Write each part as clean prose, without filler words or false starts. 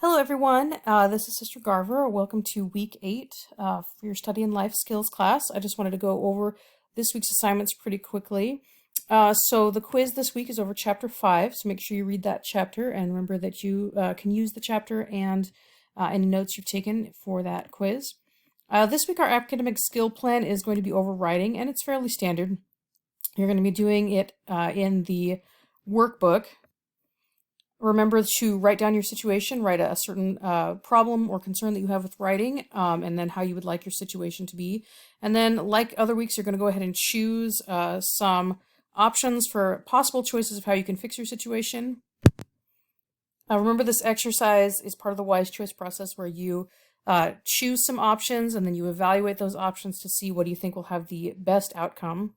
Hello, everyone. This is Sister Garver. Welcome to week 8 for your Study and Life Skills class. I just wanted to go over this week's assignments pretty quickly. So the quiz this week is over chapter 5, so make sure you read that chapter and remember that you can use the chapter and any notes you've taken for that quiz. This week our academic skill plan is going to be over writing, and it's fairly standard. You're going to be doing it in the workbook. Remember to write down your situation, write a certain problem or concern that you have with writing, and then how you would like your situation to be. And then, like other weeks, you're going to go ahead and choose some options for possible choices of how you can fix your situation. Remember, this exercise is part of the wise choice process where you choose some options and then you evaluate those options to see what you think will have the best outcome.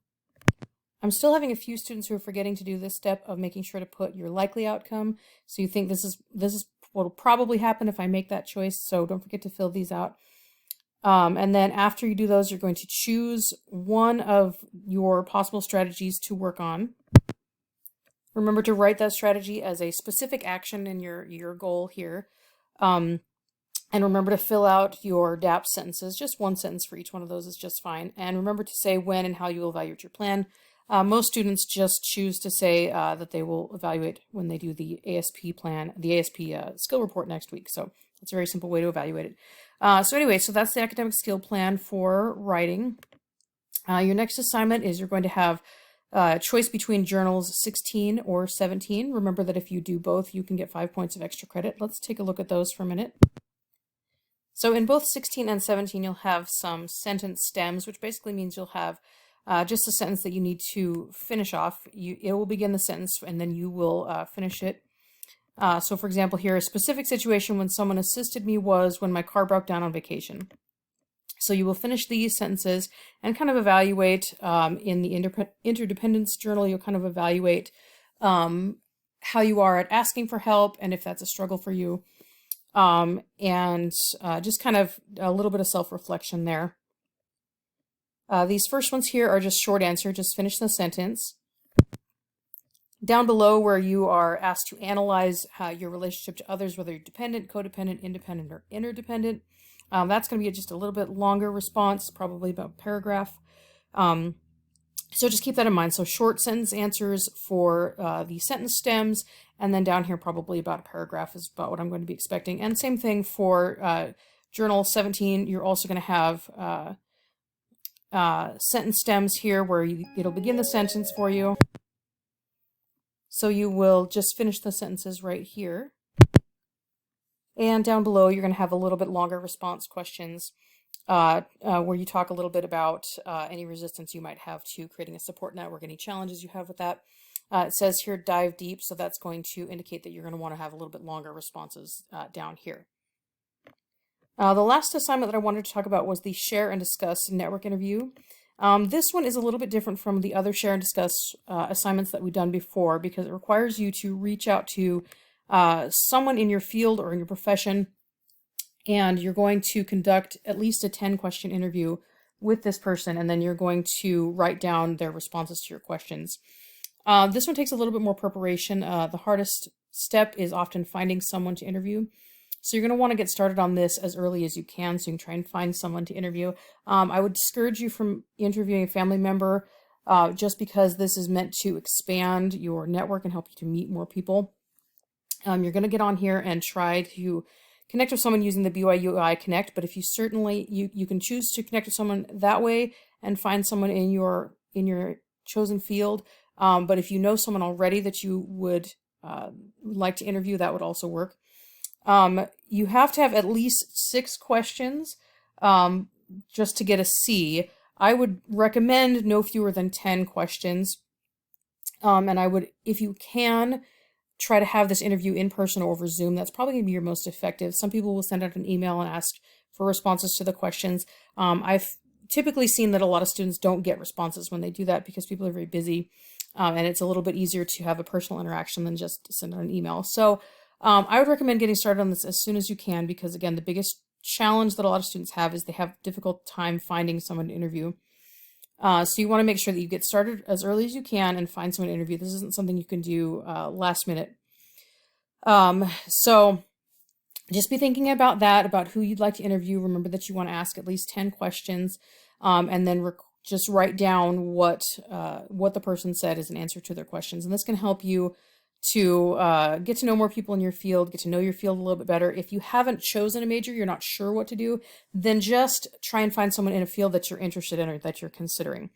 I'm still having a few students who are forgetting to do this step of making sure to put your likely outcome. So you think this is what will probably happen if I make that choice. So don't forget to fill these out. And then after you do those, you're going to choose one of your possible strategies to work on. Remember to write that strategy as a specific action in your goal here. And remember to fill out your DAP sentences. Just one sentence for each one of those is just fine. And remember to say when and how you will evaluate your plan. Most students just choose to say that they will evaluate when they do the ASP plan, the ASP skill report next week. So it's a very simple way to evaluate it. So that's the academic skill plan for writing. Your next assignment is you're going to have choice between journals 16 or 17. Remember that if you do both, you can get 5 points of extra credit. Let's take a look at those for a minute. So in both 16 and 17, you'll have some sentence stems, which basically means you'll have just a sentence that you need to finish off. It will begin the sentence and then you will finish it. So for example here, a specific situation when someone assisted me was when my car broke down on vacation. So you will finish these sentences and kind of evaluate in the interdependence journal, you'll kind of evaluate how you are at asking for help and if that's a struggle for you. Just kind of a little bit of self-reflection there. These first ones here are just short answer, just finish the sentence. Down below where you are asked to analyze your relationship to others, whether you're dependent, codependent, independent, or interdependent. That's going to be just a little bit longer response, probably about a paragraph. So just keep that in mind. So short sentence answers for the sentence stems, and then down here probably about a paragraph is about what I'm going to be expecting. And same thing for journal 17. You're also going to have sentence stems here where it'll begin the sentence for you. So you will just finish the sentences right here. And down below, you're going to have a little bit longer response questions where you talk a little bit about any resistance you might have to creating a support network, any challenges you have with that. It says here, dive deep, so that's going to indicate that you're going to want to have a little bit longer responses down here. The last assignment that I wanted to talk about was the share and discuss network interview. This one is a little bit different from the other share and discuss assignments that we've done before because it requires you to reach out to someone in your field or in your profession, and you're going to conduct at least a 10-question interview with this person, and then you're going to write down their responses to your questions. This one takes a little bit more preparation. The hardest step is often finding someone to interview. So you're going to want to get started on this as early as you can so you can try and find someone to interview. I would discourage you from interviewing a family member just because this is meant to expand your network and help you to meet more people. You're going to get on here and try to connect with someone using the BYUI Connect, but if you you can choose to connect with someone that way and find someone in your chosen field. But if you know someone already that you would like to interview, that would also work. You have to have at least 6 questions just to get a C. I would recommend no fewer than 10 questions. And I would, if you can, try to have this interview in person or over Zoom. That's probably going to be your most effective. Some people will send out an email and ask for responses to the questions. I've typically seen that a lot of students don't get responses when they do that because people are very busy. And it's a little bit easier to have a personal interaction than just send out an email. So I would recommend getting started on this as soon as you can because, again, the biggest challenge that a lot of students have is they have a difficult time finding someone to interview. So you want to make sure that you get started as early as you can and find someone to interview. This isn't something you can do last minute. So just be thinking about that, about who you'd like to interview. Remember that you want to ask at least 10 questions, and then just write down what the person said as an answer to their questions. And this can help you to get to know more people in your field, get to know your field a little bit better. If you haven't chosen a major, you're not sure what to do, then just try and find someone in a field that you're interested in or that you're considering.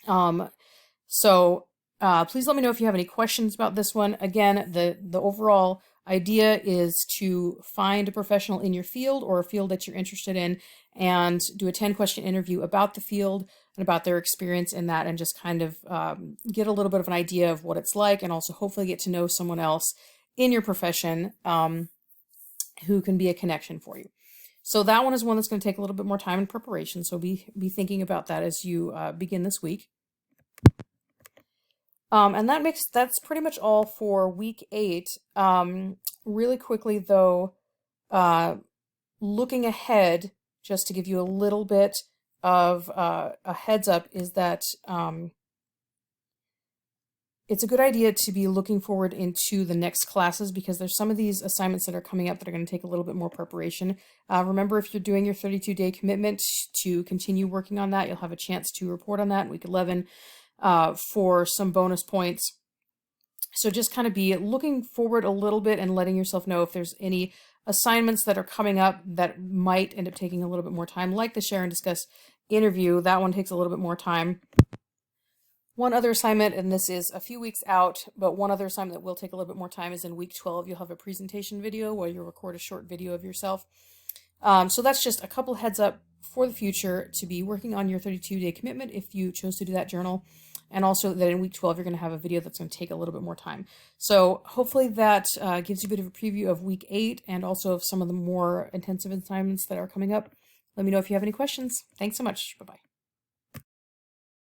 Please let me know if you have any questions about this one. Again, the overall idea is to find a professional in your field or a field that you're interested in and do a 10-question interview about the field and about their experience in that, and just kind of get a little bit of an idea of what it's like, and also hopefully get to know someone else in your profession who can be a connection for you. So that one is one that's going to take a little bit more time in preparation, so be thinking about that as you begin this week. And that's pretty much all for week 8. Really quickly though, looking ahead, just to give you a little bit of a heads up, is that it's a good idea to be looking forward into the next classes, because there's some of these assignments that are coming up that are going to take a little bit more preparation. Remember, if you're doing your 32-day commitment, to continue working on that. You'll have a chance to report on that in week 11 for some bonus points. So just kind of be looking forward a little bit and letting yourself know if there's any assignments that are coming up that might end up taking a little bit more time, like the Share and Discuss interview. That one takes a little bit more time. One other assignment, and this is a few weeks out, but one other assignment that will take a little bit more time is in week 12. You'll have a presentation video where you'll record a short video of yourself. So that's just a couple heads up for the future to be working on your 32-day commitment if you chose to do that journal. And also that in week 12, you're going to have a video that's going to take a little bit more time. So hopefully that gives you a bit of a preview of week 8 and also of some of the more intensive assignments that are coming up. Let me know if you have any questions. Thanks so much. Bye-bye.